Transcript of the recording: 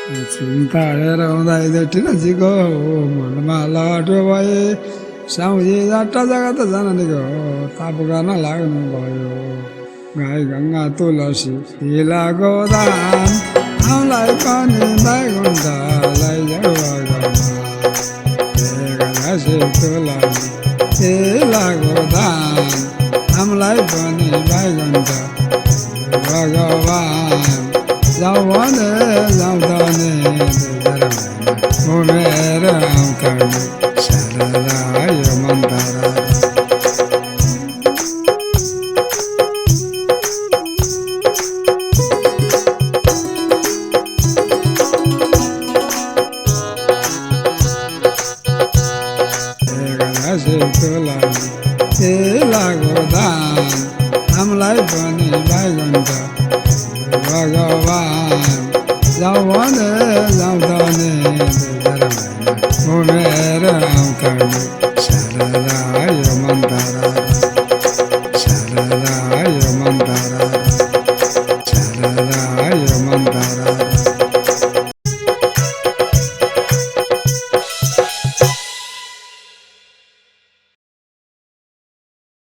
चिंताळे रवदाय देठी नजी go मन मला आठवाय सावजी जाटा जगात जाणार गो ताप गाना लागून भयो गाय गंगा तुलसी तिला गोदान आमलाय पाणी बैगुंडा लय जगवा गमासे तुलसी तिला गोदान आमलाय पाणी बैगुंडा भगवान जावाने जावदाने उमेर अंकणे शरदाय मंदारा तिला गोदान आमलाय पाणी बैगुंडा भगवान जावाने जावदाने उमेर अंकणे शरदाय मंदारा शरदाय मंदारा